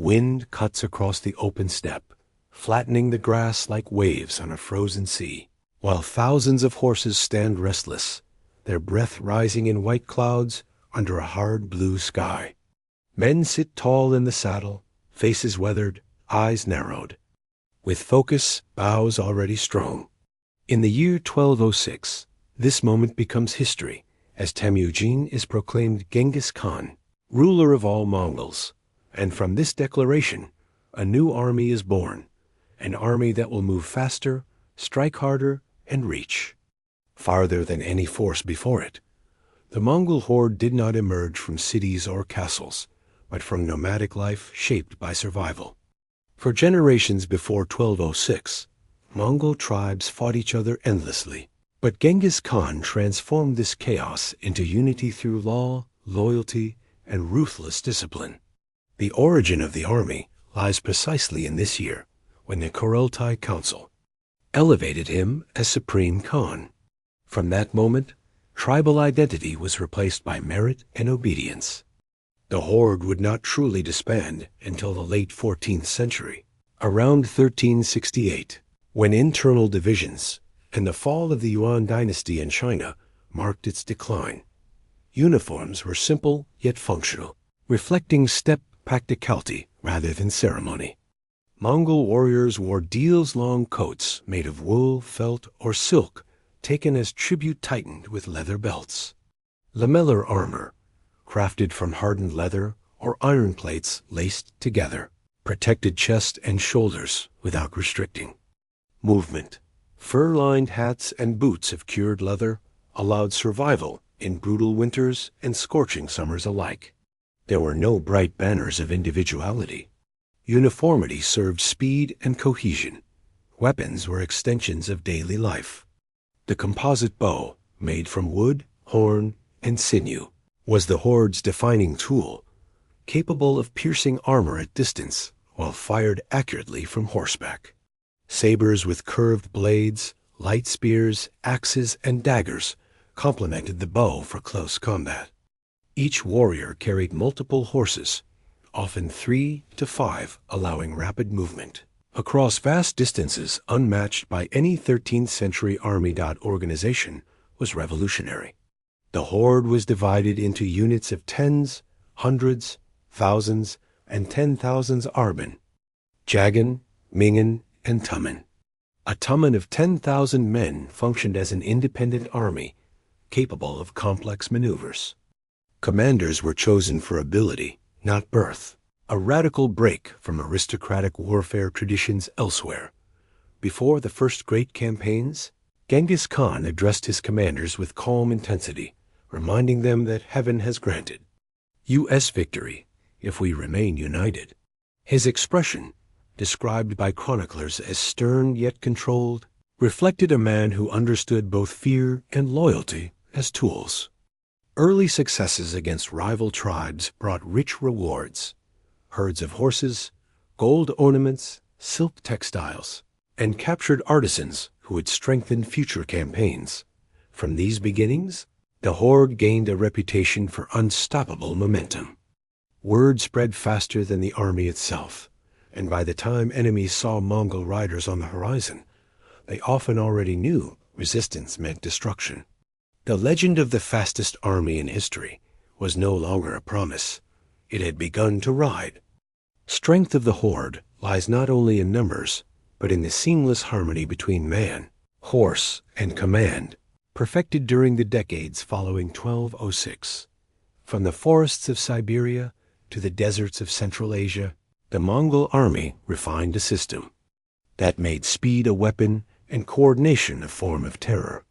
Wind cuts across the open steppe, flattening the grass like waves on a frozen sea, while thousands of horses stand restless, their breath rising in white clouds under a hard blue sky. Men sit tall in the saddle, faces weathered, eyes narrowed, with focus, bows already strong. In the year 1206, this moment becomes history, as Temujin is proclaimed Genghis Khan, ruler of all Mongols, and from this declaration, a new army is born, an army that will move faster, strike harder, and reach farther than any force before it. The Mongol horde did not emerge from cities or castles, but from nomadic life shaped by survival. For generations before 1206, Mongol tribes fought each other endlessly, but Genghis Khan transformed this chaos into unity through law, loyalty, and ruthless discipline. The origin of the army lies precisely in this year, when the Kurultai Council elevated him as Supreme Khan. From that moment, tribal identity was replaced by merit and obedience. The horde would not truly disband until the late 14th century, around 1368, when internal divisions and the fall of the Yuan dynasty in China marked its decline. Uniforms were simple yet functional, reflecting steppe practicality rather than ceremony. Mongol warriors wore deals-long coats made of wool, felt, or silk, taken as tribute tightened with leather belts. Lamellar armor, crafted from hardened leather or iron plates laced together, protected chest and shoulders without restricting movement. Fur-lined hats and boots of cured leather allowed survival in brutal winters and scorching summers alike. There were no bright banners of individuality. Uniformity served speed and cohesion. Weapons were extensions of daily life. The composite bow, made from wood, horn, and sinew, was the horde's defining tool, capable of piercing armor at distance while fired accurately from horseback. Sabers with curved blades, light spears, axes, and daggers complemented the bow for close combat. Each warrior carried multiple horses, often 3 to 5, allowing rapid movement across vast distances unmatched by any 13th century army. Organization was revolutionary. The horde was divided into units of tens, hundreds, thousands, and 10,000s arban, jagan, mingen, and tummen. A tummen of 10,000 men functioned as an independent army, capable of complex maneuvers. Commanders were chosen for ability, not birth, a radical break from aristocratic warfare traditions elsewhere. Before the first great campaigns, Genghis Khan addressed his commanders with calm intensity, reminding them that heaven has granted U.S. victory if we remain united. His expression, described by chroniclers as stern yet controlled, reflected a man who understood both fear and loyalty as tools. Early successes against rival tribes brought rich rewards: herds of horses, gold ornaments, silk textiles, and captured artisans who would strengthen future campaigns. From these beginnings, the horde gained a reputation for unstoppable momentum. Word spread faster than the army itself, and by the time enemies saw Mongol riders on the horizon, they often already knew resistance meant destruction. The legend of the fastest army in history was no longer a promise. It had begun to ride. Strength of the horde lies not only in numbers, but in the seamless harmony between man, horse, and command, perfected during the decades following 1206. From the forests of Siberia to the deserts of Central Asia, the Mongol army refined a system that made speed a weapon and coordination a form of terror.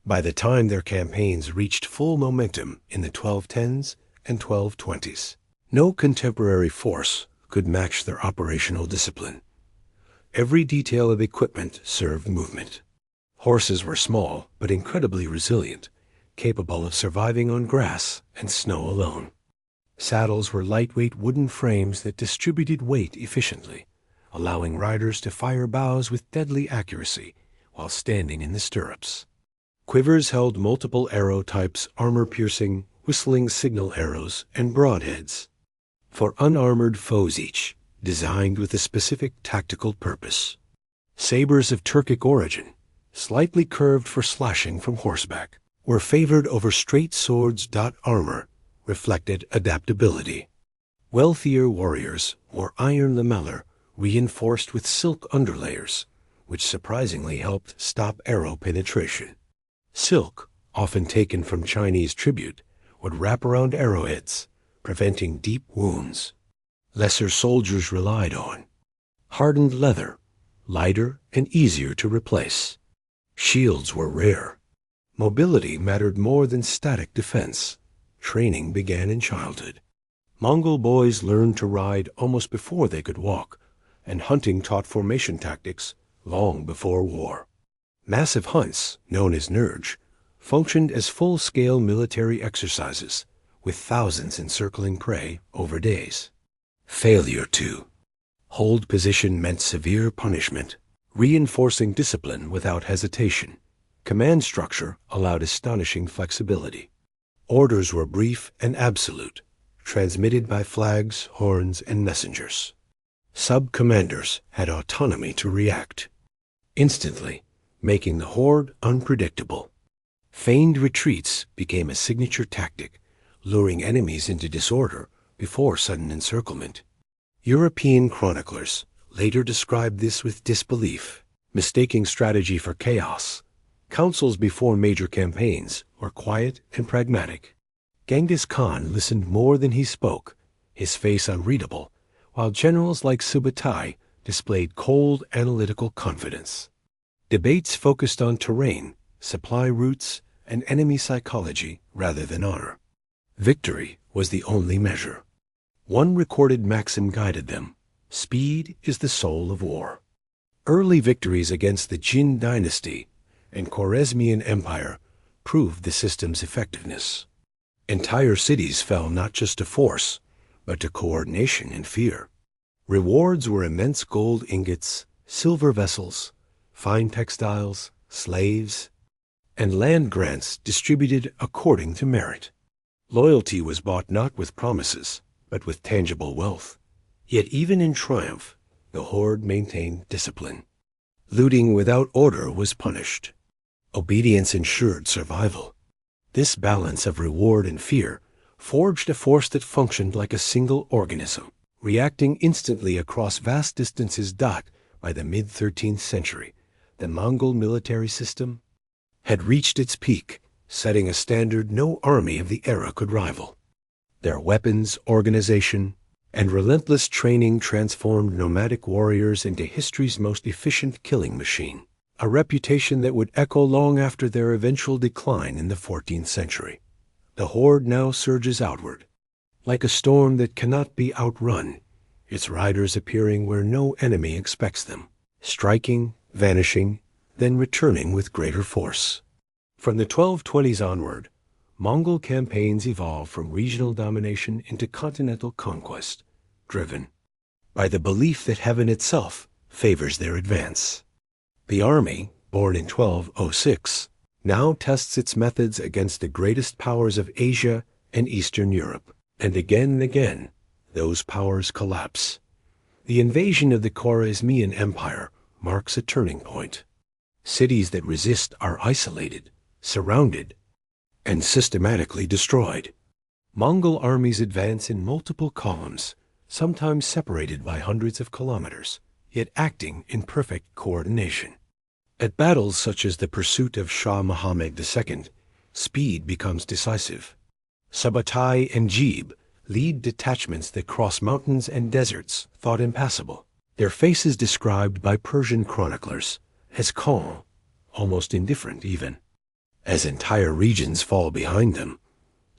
By the time their campaigns reached full momentum in the 1210s and 1220s, no contemporary force could match their operational discipline. Every detail of equipment served movement. Horses were small but incredibly resilient, capable of surviving on grass and snow alone. Saddles were lightweight wooden frames that distributed weight efficiently, allowing riders to fire bows with deadly accuracy while standing in the stirrups. Quivers held multiple arrow types, armor-piercing, whistling signal arrows, and broadheads for unarmored foes each, designed with a specific tactical purpose. Sabers of Turkic origin, slightly curved for slashing from horseback, were favored over straight swords. Armor reflected adaptability. Wealthier warriors wore iron lamellar reinforced with silk underlayers, which surprisingly helped stop arrow penetration. Silk, often taken from Chinese tribute, would wrap around arrowheads, preventing deep wounds. Lesser soldiers relied on hardened leather, lighter and easier to replace. Shields were rare. Mobility mattered more than static defense. Training began in childhood. Mongol boys learned to ride almost before they could walk, and hunting taught formation tactics long before war. Massive hunts, known as nurj, functioned as full-scale military exercises, with thousands encircling prey over days. Failure to hold position meant severe punishment, reinforcing discipline without hesitation. Command structure allowed astonishing flexibility. Orders were brief and absolute, transmitted by flags, horns, and messengers. Sub-commanders had autonomy to react instantly, making the horde unpredictable. Feigned retreats became a signature tactic, luring enemies into disorder before sudden encirclement. European chroniclers later described this with disbelief, mistaking strategy for chaos. Councils before major campaigns were quiet and pragmatic. Genghis Khan listened more than he spoke, his face unreadable, while generals like Subutai displayed cold, analytical confidence. Debates focused on terrain, supply routes, and enemy psychology rather than honor. Victory was the only measure. One recorded maxim guided them: speed is the soul of war. Early victories against the Jin dynasty and Khwarezmian Empire proved the system's effectiveness. Entire cities fell not just to force, but to coordination and fear. Rewards were immense gold ingots, silver vessels, fine textiles, slaves, and land grants distributed according to merit. Loyalty was bought not with promises, but with tangible wealth. Yet even in triumph, the horde maintained discipline. Looting without order was punished. Obedience ensured survival. This balance of reward and fear forged a force that functioned like a single organism, reacting instantly across vast distances. By the mid-13th century, the Mongol military system had reached its peak, setting a standard no army of the era could rival. Their weapons, organization, and relentless training transformed nomadic warriors into history's most efficient killing machine, a reputation that would echo long after their eventual decline in the 14th century. The horde now surges outward, like a storm that cannot be outrun, its riders appearing where no enemy expects them, striking, vanishing, then returning with greater force. From the 1220s onward, Mongol campaigns evolved from regional domination into continental conquest, driven by the belief that heaven itself favors their advance. The army, born in 1206, now tests its methods against the greatest powers of Asia and Eastern Europe, and again, those powers collapse. The invasion of the Khwarezmian Empire marks a turning point. Cities that resist are isolated, surrounded, and systematically destroyed. Mongol armies advance in multiple columns, sometimes separated by hundreds of kilometers, yet acting in perfect coordination. At battles such as the pursuit of Shah Muhammad II, speed becomes decisive. Subutai and Jib lead detachments that cross mountains and deserts thought impassable, their faces described by Persian chroniclers as calm, almost indifferent even. As entire regions fall behind them,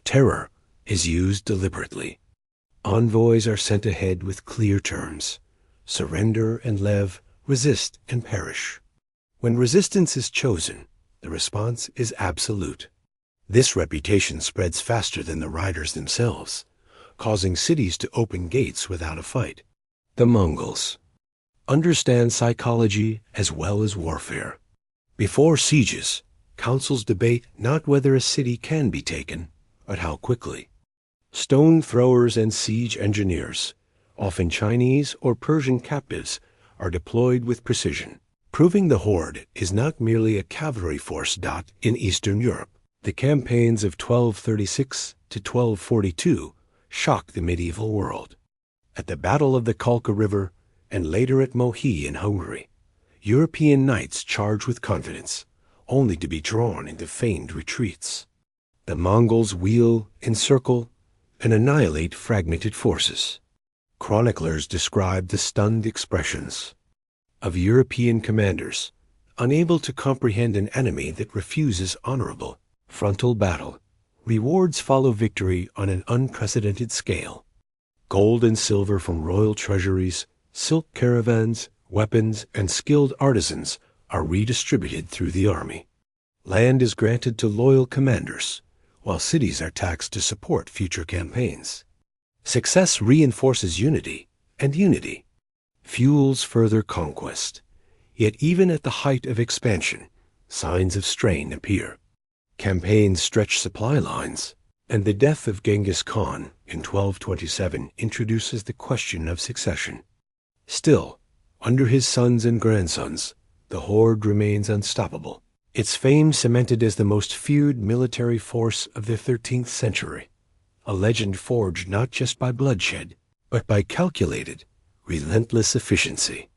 terror is used deliberately. Envoys are sent ahead with clear terms: surrender and leave, resist and perish. When resistance is chosen, the response is absolute. This reputation spreads faster than the riders themselves, causing cities to open gates without a fight. The Mongols understand psychology as well as warfare. Before sieges, councils debate not whether a city can be taken, but how quickly. Stone throwers and siege engineers, often Chinese or Persian captives, are deployed with precision, proving the Horde is not merely a cavalry force. In Eastern Europe, the campaigns of 1236 to 1242 shocked the medieval world. At the Battle of the Kalka River and later at Mohi in Hungary, European knights charged with confidence, only to be drawn into feigned retreats. The Mongols wheel, encircle, and annihilate fragmented forces. Chroniclers describe the stunned expressions of European commanders, unable to comprehend an enemy that refuses honorable frontal battle. Rewards follow victory on an unprecedented scale. Gold and silver from royal treasuries, silk caravans, weapons, and skilled artisans are redistributed through the army. Land is granted to loyal commanders, while cities are taxed to support future campaigns. Success reinforces unity, and unity fuels further conquest. Yet even at the height of expansion, signs of strain appear. Campaigns stretch supply lines, and the death of Genghis Khan in 1227 introduces the question of succession. Still, under his sons and grandsons, the Horde remains unstoppable, its fame cemented as the most feared military force of the 13th century, a legend forged not just by bloodshed, but by calculated, relentless efficiency.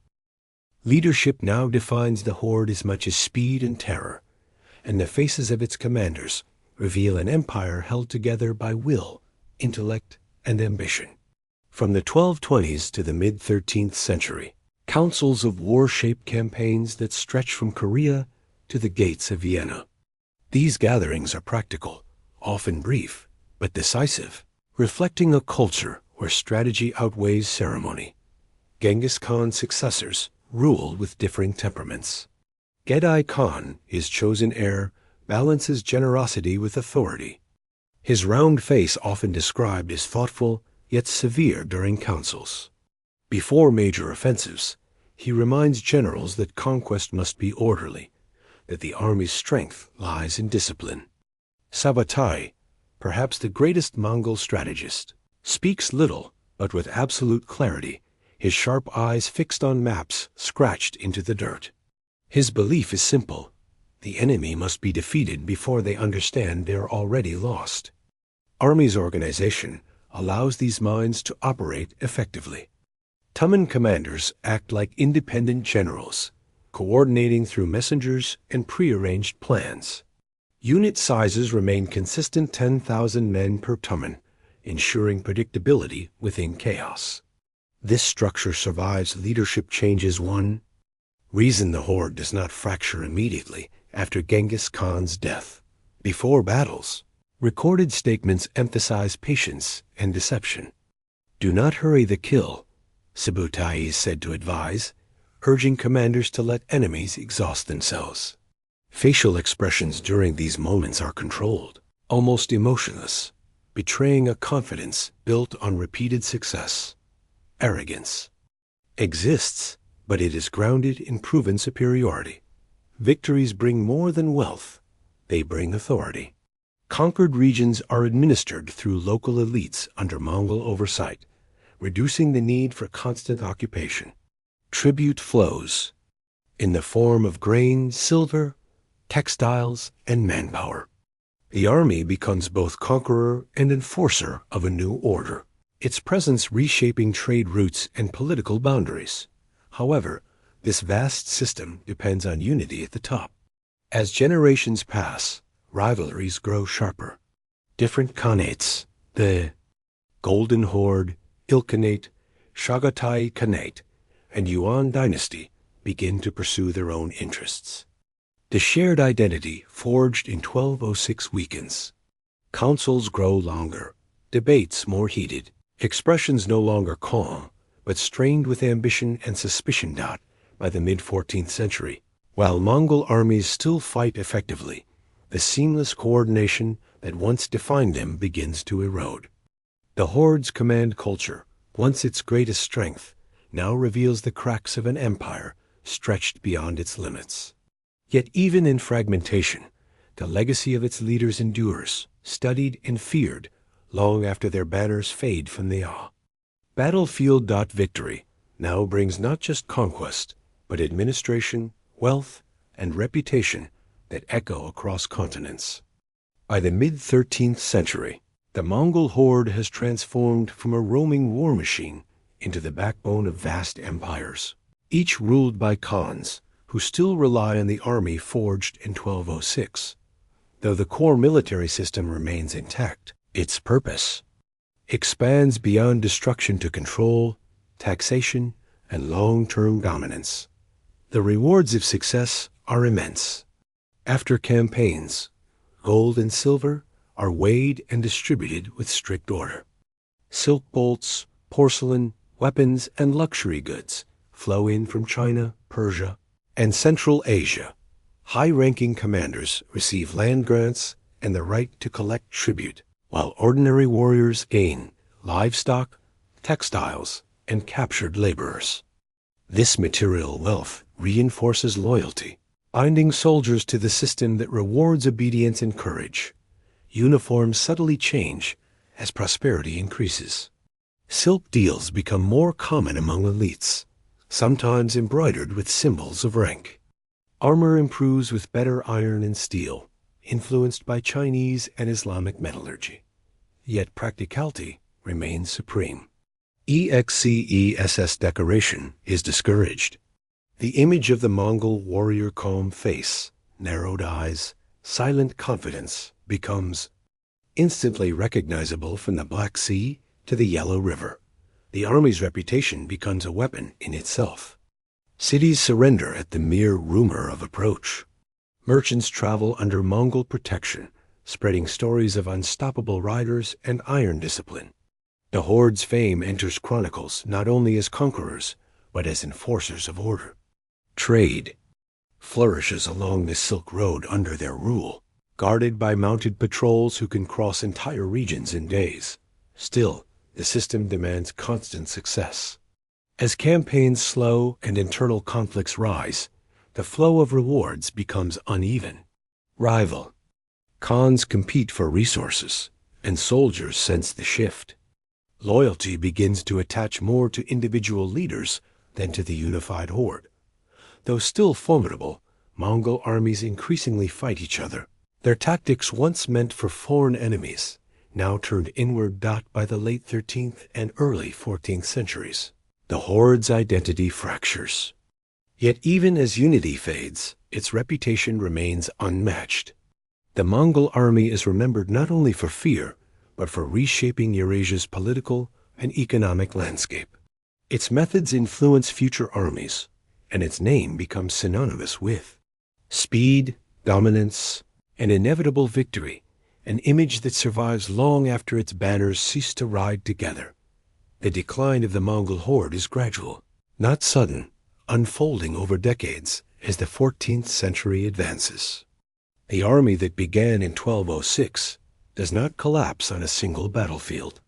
Leadership now defines the Horde as much as speed and terror, and the faces of its commanders reveal an empire held together by will, intellect, and ambition. From the 1220s to the mid-13th century, councils of war-shaped campaigns that stretch from Korea to the gates of Vienna. These gatherings are practical, often brief, but decisive, reflecting a culture where strategy outweighs ceremony. Genghis Khan's successors rule with differing temperaments. Gedai Khan, his chosen heir, balances generosity with authority. His round face often described as thoughtful yet severe during councils. Before major offensives, he reminds generals that conquest must be orderly, that the army's strength lies in discipline. Sabbatai, perhaps the greatest Mongol strategist, speaks little, but with absolute clarity, his sharp eyes fixed on maps scratched into the dirt. His belief is simple: the enemy must be defeated before they understand they are already lost. Army's organization allows these minds to operate effectively. Tumen commanders act like independent generals, coordinating through messengers and prearranged plans. Unit sizes remain consistent: 10,000 men per Tumen, ensuring predictability within chaos. This structure survives leadership changes. One reason the Horde does not fracture immediately after Genghis Khan's death. Before battles, recorded statements emphasize patience and deception. Do not hurry the kill, Subutai is said to advise, urging commanders to let enemies exhaust themselves. Facial expressions during these moments are controlled, almost emotionless, betraying a confidence built on repeated success. Arrogance exists, but it is grounded in proven superiority. Victories bring more than wealth, they bring authority. Conquered regions are administered through local elites under Mongol oversight, reducing the need for constant occupation. Tribute flows in the form of grain, silver, textiles, and manpower. The army becomes both conqueror and enforcer of a new order, its presence reshaping trade routes and political boundaries. However, this vast system depends on unity at the top. As generations pass, rivalries grow sharper. Different khanates, the Golden Horde, Ilkhanate, Chagatai Khanate, and Yuan dynasty, begin to pursue their own interests. The shared identity forged in 1206 weakens. Councils grow longer, debates more heated, expressions no longer calm, but strained with ambition and suspicion. By the mid-14th century, while Mongol armies still fight effectively, the seamless coordination that once defined them begins to erode. The Horde's command culture, once its greatest strength, now reveals the cracks of an empire stretched beyond its limits. Yet even in fragmentation, the legacy of its leaders endures, studied and feared, long after their banners fade from the eye. Battlefield.victory now brings not just conquest, but administration, wealth, and reputation that echo across continents. By the mid-13th century, the Mongol Horde has transformed from a roaming war machine into the backbone of vast empires, each ruled by khans who still rely on the army forged in 1206. Though the core military system remains intact, its purpose expands beyond destruction to control, taxation, and long-term dominance. The rewards of success are immense. After campaigns, gold and silver are weighed and distributed with strict order. Silk bolts, porcelain, weapons, and luxury goods flow in from China, Persia, and Central Asia. High-ranking commanders receive land grants and the right to collect tribute, while ordinary warriors gain livestock, textiles, and captured laborers. This material wealth reinforces loyalty, binding soldiers to the system that rewards obedience and courage. Uniforms subtly change as prosperity increases. Silk deals become more common among elites, sometimes embroidered with symbols of rank. Armor improves with better iron and steel, influenced by Chinese and Islamic metallurgy. Yet practicality remains supreme. EXCESS decoration is discouraged. The image of the Mongol warrior calm face, narrowed eyes, silent confidence becomes instantly recognizable from the Black Sea to the Yellow River. The army's reputation becomes a weapon in itself. Cities surrender at the mere rumor of approach. Merchants travel under Mongol protection, spreading stories of unstoppable riders and iron discipline. The Horde's fame enters chronicles not only as conquerors, but as enforcers of order. Trade flourishes along the Silk Road under their rule, guarded by mounted patrols who can cross entire regions in days. Still, the system demands constant success. As campaigns slow and internal conflicts rise, the flow of rewards becomes uneven. Rival khans compete for resources, and soldiers sense the shift. Loyalty begins to attach more to individual leaders than to the unified horde. Though still formidable, Mongol armies increasingly fight each other. Their tactics once meant for foreign enemies, now turned inward by the late 13th and early 14th centuries. The horde's identity fractures. Yet even as unity fades, its reputation remains unmatched. The Mongol army is remembered not only for fear, but for reshaping Eurasia's political and economic landscape. Its methods influence future armies, and its name becomes synonymous with speed, dominance, and inevitable victory, an image that survives long after its banners cease to ride together. The decline of the Mongol horde is gradual, not sudden, unfolding over decades as the 14th century advances. The army that began in 1206 does not collapse on a single battlefield.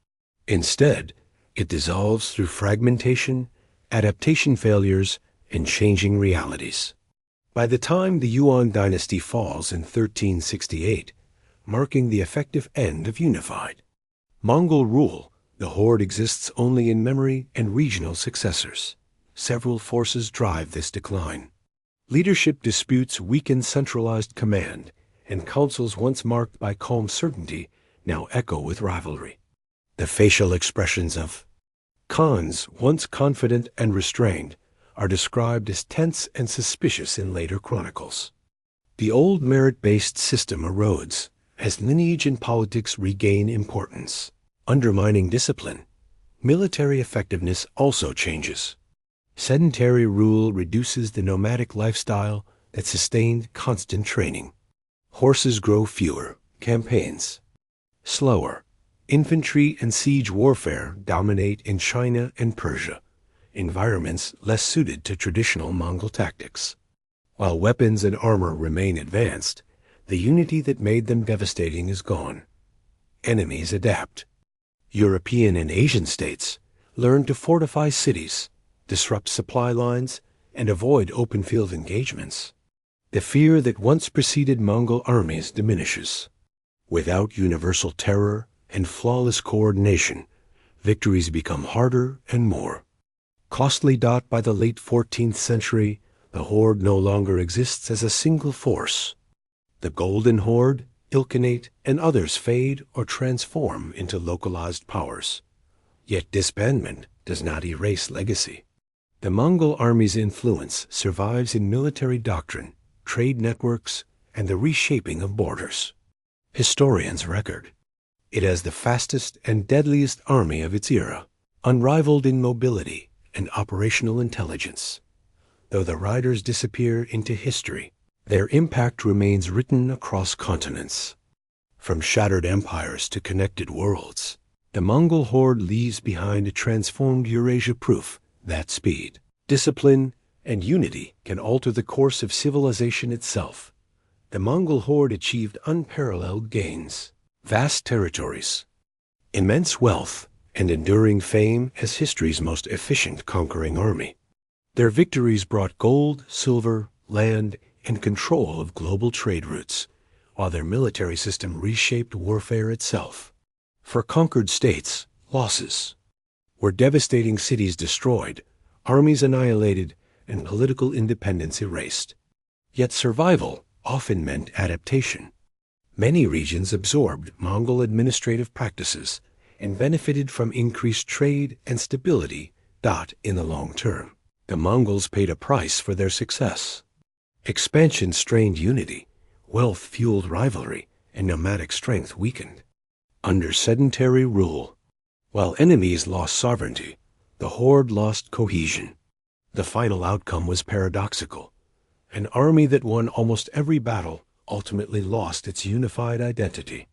Instead, it dissolves through fragmentation, adaptation failures, and changing realities. By the time the Yuan dynasty falls in 1368, marking the effective end of unified Mongol rule, the horde exists only in memory and regional successors. Several forces drive this decline. Leadership disputes weaken centralized command, and councils once marked by calm certainty now echo with rivalry. The facial expressions of khans, once confident and restrained, are described as tense and suspicious in later chronicles. The old merit-based system erodes as lineage and politics regain importance. Undermining discipline, military effectiveness also changes. Sedentary rule reduces the nomadic lifestyle that sustained constant training. Horses grow fewer, campaigns slower. Infantry and siege warfare dominate in China and Persia, environments less suited to traditional Mongol tactics. While weapons and armor remain advanced, the unity that made them devastating is gone. Enemies adapt. European and Asian states learn to fortify cities, disrupt supply lines, and avoid open field engagements. The fear that once preceded Mongol armies diminishes. Without universal terror and flawless coordination, Victories become harder and more costly. By the late 14th century, the Horde no longer exists as a single force. The Golden Horde, Ilkhanate, and others fade or transform into localized powers. Yet disbandment does not erase legacy. The Mongol army's influence survives in military doctrine, trade networks, and the reshaping of borders. Historians record it as the fastest and deadliest army of its era, unrivaled in mobility and operational intelligence. Though the riders disappear into history, their impact remains written across continents. From shattered empires to connected worlds, the Mongol Horde leaves behind a transformed Eurasia proof that speed, discipline, and unity can alter the course of civilization itself. The Mongol Horde achieved unparalleled gains, vast territories, immense wealth, and enduring fame as history's most efficient conquering army. Their victories brought gold, silver, land, and control of global trade routes, while their military system reshaped warfare itself. For conquered states, losses were devastating: cities destroyed, armies annihilated, and political independence erased. Yet survival often meant adaptation. Many regions absorbed Mongol administrative practices and benefited from increased trade and stability. In the long term, the Mongols paid a price for their success. Expansion strained unity, wealth fueled rivalry, and nomadic strength weakened. Under sedentary rule, while enemies lost sovereignty, the Horde lost cohesion. The final outcome was paradoxical. An army that won almost every battle ultimately lost its unified identity.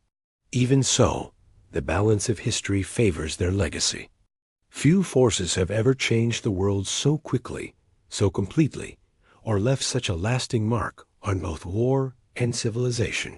Even so, the balance of history favors their legacy. Few forces have ever changed the world so quickly, so completely, or left such a lasting mark on both war and civilization.